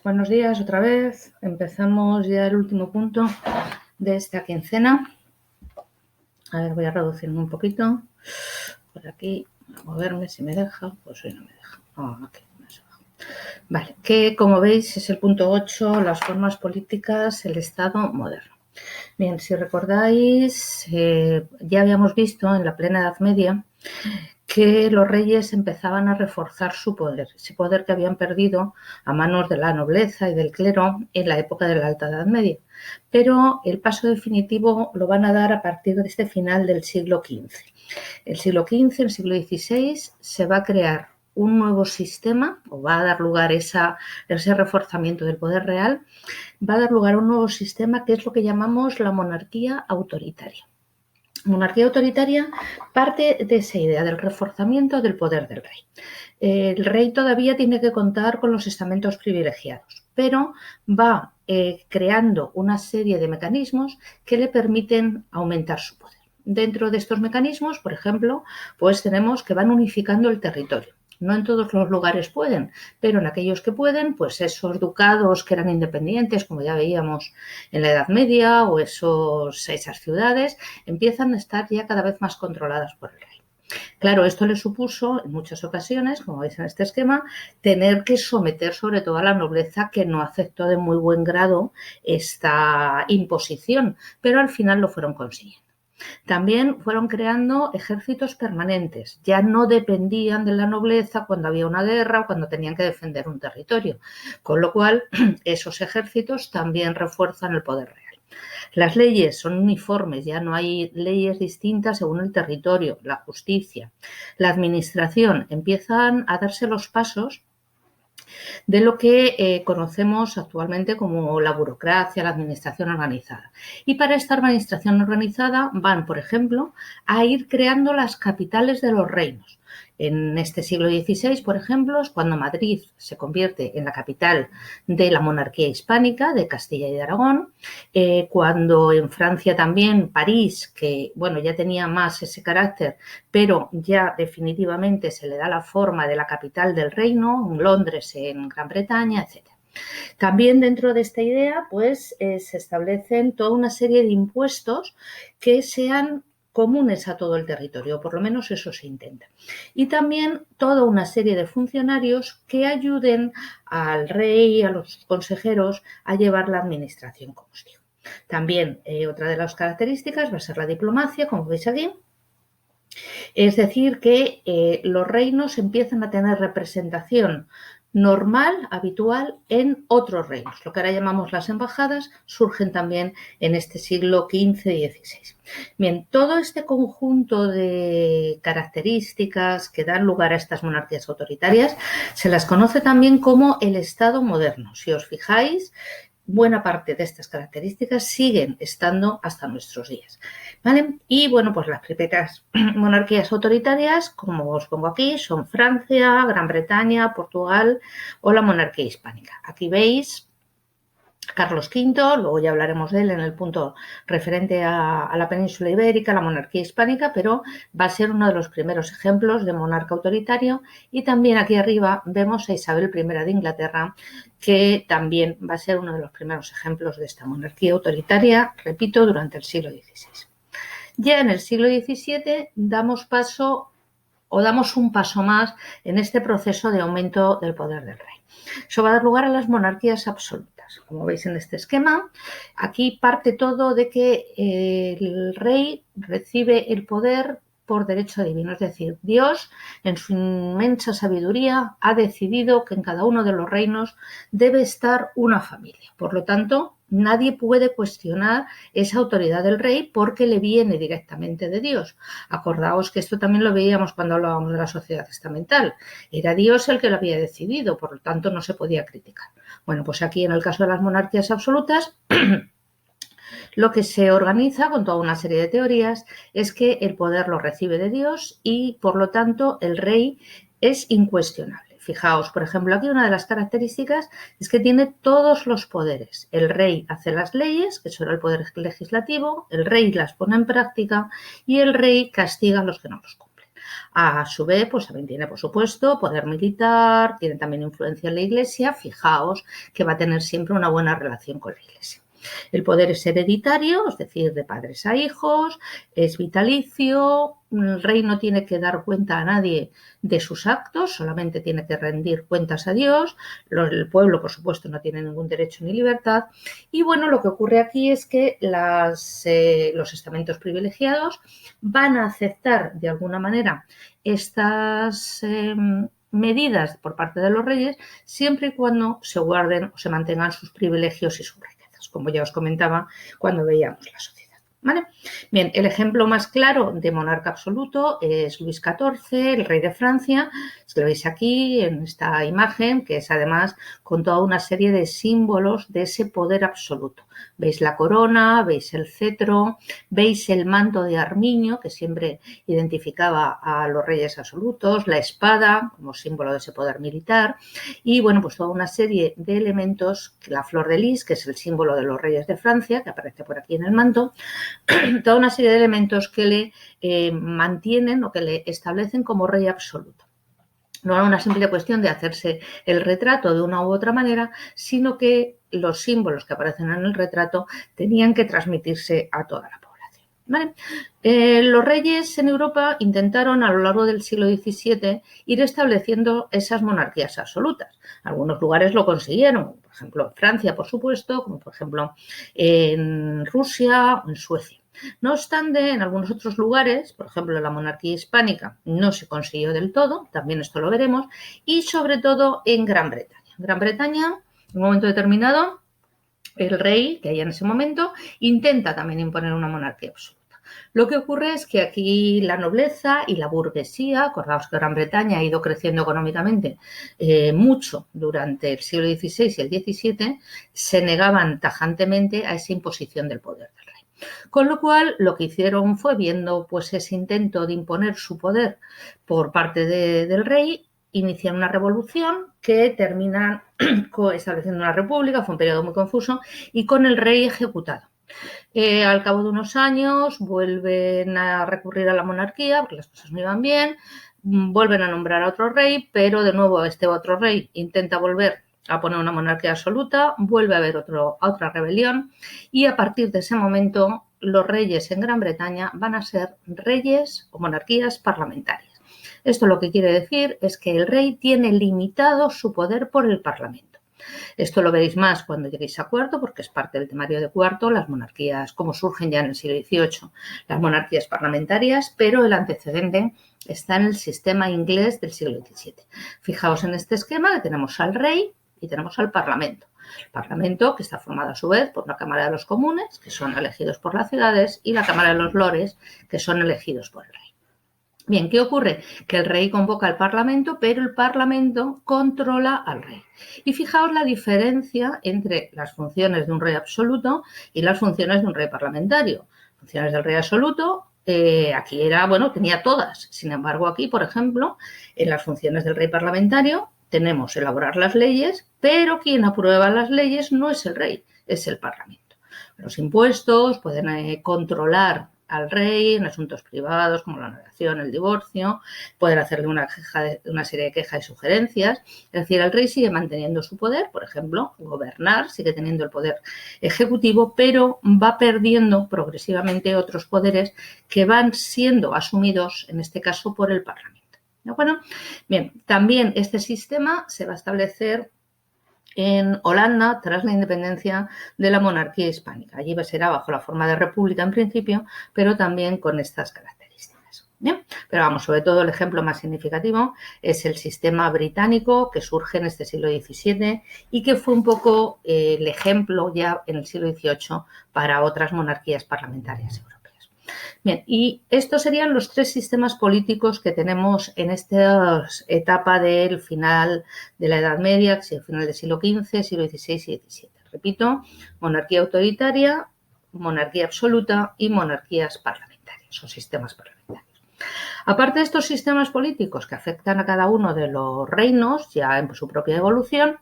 Buenos días otra vez. Empezamos ya el último punto de esta quincena. A ver, voy a reducirme un poquito. Por aquí, a moverme si me deja. Pues hoy no me deja. Aquí, más abajo. Vale, que como veis es el punto 8, las formas políticas, el Estado moderno. Bien, si recordáis, ya habíamos visto en la plena Edad Media que los reyes empezaban a reforzar su poder, ese poder que habían perdido a manos de la nobleza y del clero en la época de la Alta Edad Media. Pero el paso definitivo lo van a dar a partir de este final del siglo XV. El siglo XV, el siglo XVI, se va a crear un nuevo sistema, o va a dar lugar a ese reforzamiento del poder real, va a dar lugar a un nuevo sistema que es lo que llamamos la monarquía autoritaria. Monarquía autoritaria parte de esa idea del reforzamiento del poder del rey. El rey todavía tiene que contar con los estamentos privilegiados, pero va creando una serie de mecanismos que le permiten aumentar su poder. Dentro de estos mecanismos, por ejemplo, pues tenemos que van unificando el territorio. No en todos los lugares pueden, pero en aquellos que pueden, pues esos ducados que eran independientes, como ya veíamos en la Edad Media, o esas ciudades, empiezan a estar ya cada vez más controladas por el rey. Claro, esto le supuso en muchas ocasiones, como veis en este esquema, tener que someter sobre todo a la nobleza que no aceptó de muy buen grado esta imposición, pero al final lo fueron consiguiendo. También fueron creando ejércitos permanentes, ya no dependían de la nobleza cuando había una guerra o cuando tenían que defender un territorio, con lo cual esos ejércitos también refuerzan el poder real. Las leyes son uniformes, ya no hay leyes distintas según el territorio, la justicia, la administración, empiezan a darse los pasos de lo que conocemos actualmente como la burocracia, la administración organizada. Y para esta administración organizada van, por ejemplo, a ir creando las capitales de los reinos. En este siglo XVI, por ejemplo, es cuando Madrid se convierte en la capital de la monarquía hispánica, de Castilla y de Aragón, cuando en Francia también París, que bueno, ya tenía más ese carácter, pero ya definitivamente se le da la forma de la capital del reino, Londres en Gran Bretaña, etc. También dentro de esta idea, pues se establecen toda una serie de impuestos que sean comunes a todo el territorio, por lo menos eso se intenta. Y también toda una serie de funcionarios que ayuden al rey, a los consejeros, a llevar la administración, como os digo. También otra de las características va a ser la diplomacia, como veis aquí. Es decir, que los reinos empiezan a tener representación normal, habitual, en otros reinos. Lo que ahora llamamos las embajadas surgen también en este siglo XV y XVI. Bien, todo este conjunto de características que dan lugar a estas monarquías autoritarias se las conoce también como el Estado moderno. Si os fijáis, buena parte de estas características siguen estando hasta nuestros días, ¿vale? Y bueno, pues las primeras monarquías autoritarias, como os pongo aquí, son Francia, Gran Bretaña, Portugal o la monarquía hispánica. Aquí veis Carlos V, luego ya hablaremos de él en el punto referente a la península ibérica, la monarquía hispánica, pero va a ser uno de los primeros ejemplos de monarca autoritario. Y también aquí arriba vemos a Isabel I de Inglaterra, que también va a ser uno de los primeros ejemplos de esta monarquía autoritaria, repito, durante el siglo XVI. Ya en el siglo XVII damos un paso más en este proceso de aumento del poder del rey. Eso va a dar lugar a las monarquías absolutas. Como veis en este esquema, aquí parte todo de que el rey recibe el poder por derecho divino, es decir, Dios en su inmensa sabiduría ha decidido que en cada uno de los reinos debe estar una familia. Por lo tanto, nadie puede cuestionar esa autoridad del rey porque le viene directamente de Dios. Acordaos que esto también lo veíamos cuando hablábamos de la sociedad estamental. Era Dios el que lo había decidido, por lo tanto no se podía criticar. Bueno, pues aquí en el caso de las monarquías absolutas, lo que se organiza con toda una serie de teorías es que el poder lo recibe de Dios y, por lo tanto, el rey es incuestionable. Fijaos, por ejemplo, aquí una de las características es que tiene todos los poderes. El rey hace las leyes, que son el poder legislativo, el rey las pone en práctica y el rey castiga a los que no los cumplen. A su vez, pues también tiene, por supuesto, poder militar, tiene también influencia en la Iglesia. Fijaos que va a tener siempre una buena relación con la Iglesia. El poder es hereditario, es decir, de padres a hijos, es vitalicio, el rey no tiene que dar cuenta a nadie de sus actos, solamente tiene que rendir cuentas a Dios, el pueblo, por supuesto, no tiene ningún derecho ni libertad, y bueno, lo que ocurre aquí es que los estamentos privilegiados van a aceptar de alguna manera estas medidas por parte de los reyes siempre y cuando se guarden o se mantengan sus privilegios y sus riquezas, como ya os comentaba cuando veíamos la sociedad. ¿Vale? Bien, el ejemplo más claro de monarca absoluto es Luis XIV, el rey de Francia. Lo veis aquí en esta imagen, que es además con toda una serie de símbolos de ese poder absoluto. Veis la corona, veis el cetro, veis el manto de armiño, que siempre identificaba a los reyes absolutos, la espada como símbolo de ese poder militar, y bueno, pues toda una serie de elementos, la flor de lis, que es el símbolo de los reyes de Francia, que aparece por aquí en el manto, toda una serie de elementos que le mantienen o que le establecen como rey absoluto. No era una simple cuestión de hacerse el retrato de una u otra manera, sino que los símbolos que aparecen en el retrato tenían que transmitirse a toda la población. ¿Vale? Los reyes en Europa intentaron a lo largo del siglo XVII ir estableciendo esas monarquías absolutas. Algunos lugares lo consiguieron, por ejemplo en Francia, por supuesto, como por ejemplo en Rusia o en Suecia. No obstante, en algunos otros lugares, por ejemplo la monarquía hispánica, no se consiguió del todo, también esto lo veremos, y sobre todo en Gran Bretaña. En Gran Bretaña, en un momento determinado, el rey, que hay en ese momento, intenta también imponer una monarquía absoluta. Lo que ocurre es que aquí la nobleza y la burguesía, acordaos que Gran Bretaña ha ido creciendo económicamente mucho durante el siglo XVI y el XVII, se negaban tajantemente a esa imposición del poder del rey. Con lo cual, lo que hicieron fue, viendo pues ese intento de imponer su poder por parte del rey, inician una revolución que termina estableciendo una república, fue un periodo muy confuso, y con el rey ejecutado. Al cabo de unos años vuelven a recurrir a la monarquía porque las cosas no iban bien, vuelven a nombrar a otro rey, pero de nuevo este otro rey intenta volver a poner una monarquía absoluta, vuelve a haber otra rebelión y a partir de ese momento los reyes en Gran Bretaña van a ser reyes o monarquías parlamentarias. Esto lo que quiere decir es que el rey tiene limitado su poder por el Parlamento. Esto lo veréis más cuando lleguéis a Cuarto, porque es parte del temario de Cuarto, las monarquías, como surgen ya en el siglo XVIII, las monarquías parlamentarias, pero el antecedente está en el sistema inglés del siglo XVII. Fijaos en este esquema que tenemos al rey y tenemos al Parlamento. El Parlamento, que está formado a su vez por la Cámara de los Comunes, que son elegidos por las ciudades, y la Cámara de los Lores, que son elegidos por el rey. Bien, ¿qué ocurre? Que el rey convoca al Parlamento, pero el Parlamento controla al rey. Y fijaos la diferencia entre las funciones de un rey absoluto y las funciones de un rey parlamentario. Funciones del rey absoluto, aquí era, bueno, tenía todas. Sin embargo, aquí, por ejemplo, en las funciones del rey parlamentario tenemos elaborar las leyes, pero quien aprueba las leyes no es el rey, es el Parlamento. Los impuestos pueden controlar al rey en asuntos privados como la navegación, el divorcio, poder hacerle una serie de quejas y sugerencias. Es decir, el rey sigue manteniendo su poder, por ejemplo, gobernar, sigue teniendo el poder ejecutivo, pero va perdiendo progresivamente otros poderes que van siendo asumidos, en este caso, por el Parlamento. ¿De acuerdo? Bien, también este sistema se va a establecer en Holanda tras la independencia de la monarquía hispánica. Allí será bajo la forma de república en principio, pero también con estas características. ¿Bien? Pero vamos, sobre todo el ejemplo más significativo es el sistema británico que surge en este siglo XVII y que fue un poco el ejemplo ya en el siglo XVIII para otras monarquías parlamentarias europeas. Bien, y estos serían los tres sistemas políticos que tenemos en esta etapa del final de la Edad Media, que es el final del siglo XV, siglo XVI y XVII. Repito, monarquía autoritaria, monarquía absoluta y monarquías parlamentarias o sistemas parlamentarios. Aparte de estos sistemas políticos que afectan a cada uno de los reinos, ya en su propia evolución,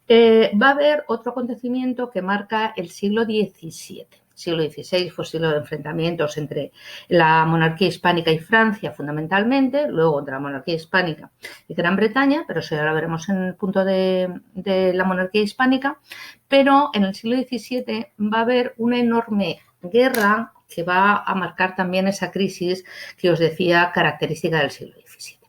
va a haber otro acontecimiento que marca el siglo XVII. siglo XVI fue siglo de enfrentamientos entre la monarquía hispánica y Francia fundamentalmente, luego entre la monarquía hispánica y Gran Bretaña, pero eso ya lo veremos en el punto de la monarquía hispánica. Pero en el siglo XVII va a haber una enorme guerra que va a marcar también esa crisis que os decía característica del siglo XVII.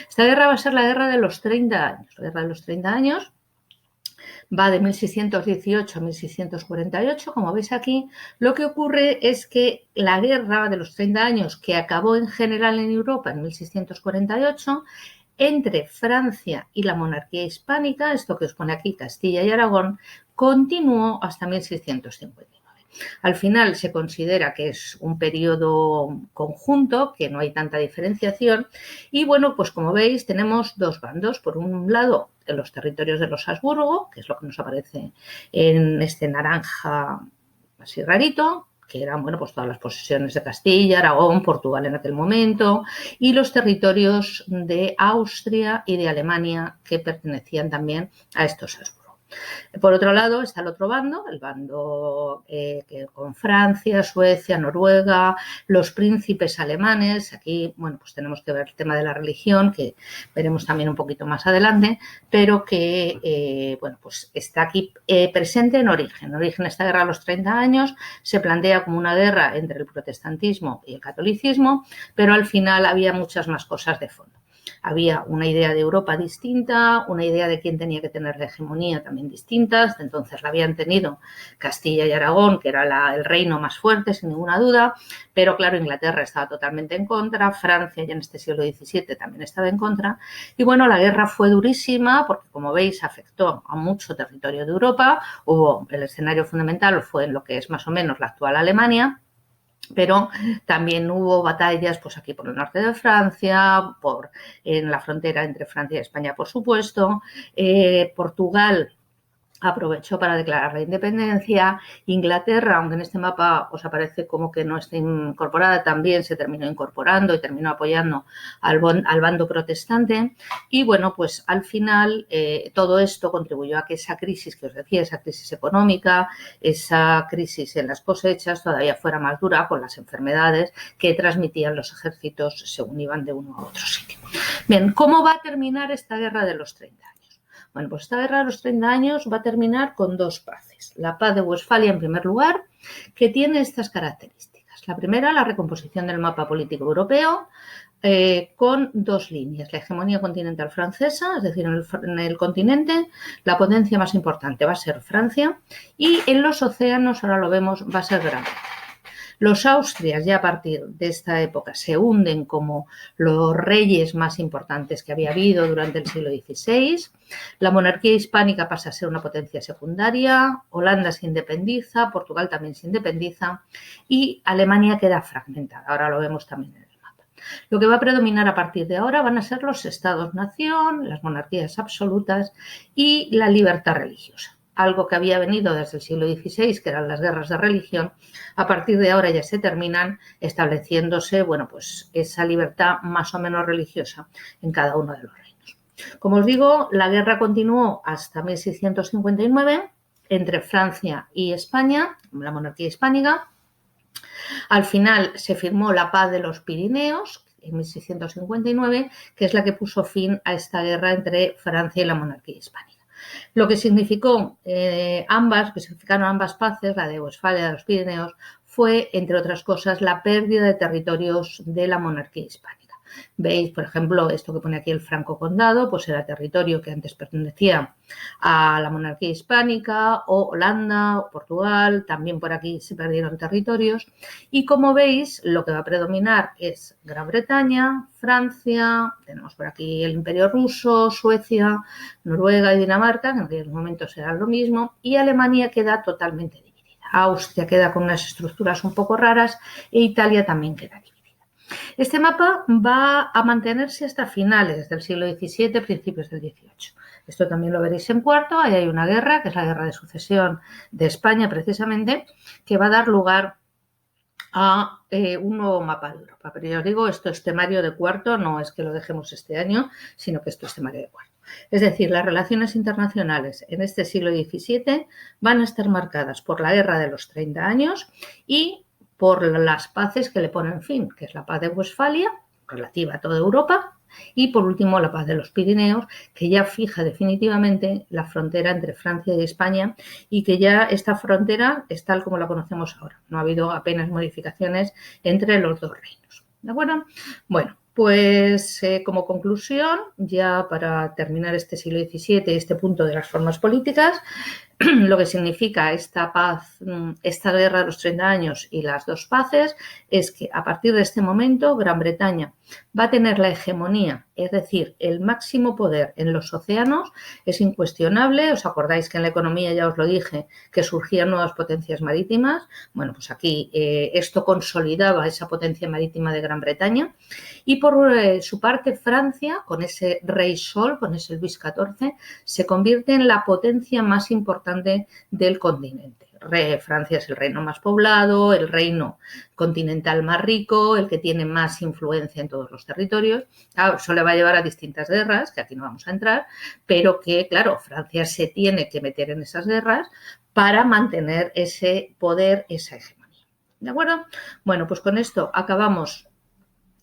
Esta guerra va a ser la guerra de los 30 años. La guerra de los 30 años va de 1618 a 1648, como veis aquí. Lo que ocurre es que la guerra de los 30 años, que acabó en general en Europa en 1648, entre Francia y la monarquía hispánica, esto que os pone aquí Castilla y Aragón, continuó hasta 1659. Al final se considera que es un periodo conjunto, que no hay tanta diferenciación y bueno, pues como veis tenemos dos bandos. Por un lado, en los territorios de los Habsburgo, que es lo que nos aparece en este naranja así rarito, que eran, bueno, pues todas las posesiones de Castilla, Aragón, Portugal en aquel momento, y los territorios de Austria y de Alemania que pertenecían también a estos Habsburgo. Por otro lado está el otro bando, el bando que con Francia, Suecia, Noruega, los príncipes alemanes. Aquí, bueno, pues tenemos que ver el tema de la religión, que veremos también un poquito más adelante, pero que, bueno, pues está aquí presente en origen. En origen, esta guerra de los 30 años se plantea como una guerra entre el protestantismo y el catolicismo, pero al final había muchas más cosas de fondo. Había una idea de Europa distinta, una idea de quién tenía que tener la hegemonía también distintas. Entonces la habían tenido Castilla y Aragón, que era el reino más fuerte, sin ninguna duda, pero claro, Inglaterra estaba totalmente en contra, Francia ya en este siglo XVII también estaba en contra, y bueno, la guerra fue durísima porque, como veis, afectó a mucho territorio de Europa. El escenario fundamental fue en lo que es más o menos la actual Alemania, pero también hubo batallas pues aquí por el norte de Francia, en la frontera entre Francia y España, por supuesto. Portugal aprovechó para declarar la independencia. Inglaterra, aunque en este mapa os aparece como que no está incorporada, también se terminó incorporando y terminó apoyando al bando protestante. Y bueno, pues al final todo esto contribuyó a que esa crisis que os decía, esa crisis económica, esa crisis en las cosechas todavía fuera más dura con las enfermedades que transmitían los ejércitos según iban de uno a otro sitio. Bien, ¿cómo va a terminar esta guerra de los 30 años? Bueno, pues esta guerra de los 30 años va a terminar con dos paces. La paz de Westfalia, en primer lugar, que tiene estas características. La primera, la recomposición del mapa político europeo, con dos líneas. La hegemonía continental francesa, es decir, en el continente la potencia más importante va a ser Francia, y en los océanos, ahora lo vemos, va a ser Gran Bretaña. Los Austrias ya a partir de esta época se hunden como los reyes más importantes que había habido durante el siglo XVI. La monarquía hispánica pasa a ser una potencia secundaria, Holanda se independiza, Portugal también se independiza y Alemania queda fragmentada. Ahora lo vemos también en el mapa. Lo que va a predominar a partir de ahora van a ser los estados-nación, las monarquías absolutas y la libertad religiosa. Algo que había venido desde el siglo XVI, que eran las guerras de religión, a partir de ahora ya se terminan estableciéndose, bueno, pues esa libertad más o menos religiosa en cada uno de los reinos. Como os digo, la guerra continuó hasta 1659 entre Francia y España, la monarquía hispánica. Al final se firmó la paz de los Pirineos en 1659, que es la que puso fin a esta guerra entre Francia y la monarquía hispánica. Lo que significaron ambas paces, la de Westfalia y de los Pirineos, fue, entre otras cosas, la pérdida de territorios de la monarquía hispánica. Veis, por ejemplo, esto que pone aquí el Franco Condado, pues era territorio que antes pertenecía a la monarquía hispánica, o Holanda, o Portugal, también por aquí se perdieron territorios. Y como veis, lo que va a predominar es Gran Bretaña, Francia, tenemos por aquí el Imperio Ruso, Suecia, Noruega y Dinamarca, que en aquellos momentos eran lo mismo, y Alemania queda totalmente dividida. Austria queda con unas estructuras un poco raras e Italia también queda dividida. Este mapa va a mantenerse hasta finales del siglo XVII, principios del XVIII. Esto también lo veréis en cuarto. Ahí hay una guerra, que es la guerra de sucesión de España, precisamente, que va a dar lugar a un nuevo mapa de Europa. Pero ya os digo, esto es temario de cuarto, no es que lo dejemos este año, sino que esto es temario de cuarto. Es decir, las relaciones internacionales en este siglo XVII van a estar marcadas por la Guerra de los 30 años y por las paces que le ponen fin, que es la paz de Westfalia, relativa a toda Europa, y por último la paz de los Pirineos, que ya fija definitivamente la frontera entre Francia y España y que ya esta frontera es tal como la conocemos ahora. No ha habido apenas modificaciones entre los dos reinos. ¿De acuerdo? Bueno, pues como conclusión, ya para terminar este siglo XVII, este punto de las formas políticas, lo que significa esta paz, esta guerra de los 30 años y las dos paces, es que a partir de este momento Gran Bretaña va a tener la hegemonía, es decir, el máximo poder en los océanos, es incuestionable. ¿Os acordáis que en la economía ya os lo dije, que surgían nuevas potencias marítimas? Bueno, pues aquí esto consolidaba esa potencia marítima de Gran Bretaña. Y por su parte, Francia, con ese rey Sol, con ese Luis XIV, se convierte en la potencia más importante del continente. Francia es el reino más poblado, el reino continental más rico, el que tiene más influencia en todos los territorios. Claro, eso le va a llevar a distintas guerras, que aquí no vamos a entrar, pero que, claro, Francia se tiene que meter en esas guerras para mantener ese poder, esa hegemonía. ¿De acuerdo? Bueno, pues con esto acabamos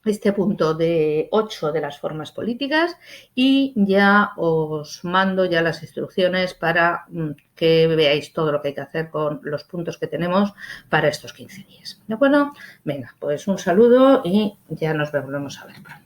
este punto de 8 de las formas políticas y ya os mando ya las instrucciones para que veáis todo lo que hay que hacer con los puntos que tenemos para estos 15 días. ¿De acuerdo? Venga, pues un saludo y ya nos volvemos a ver pronto.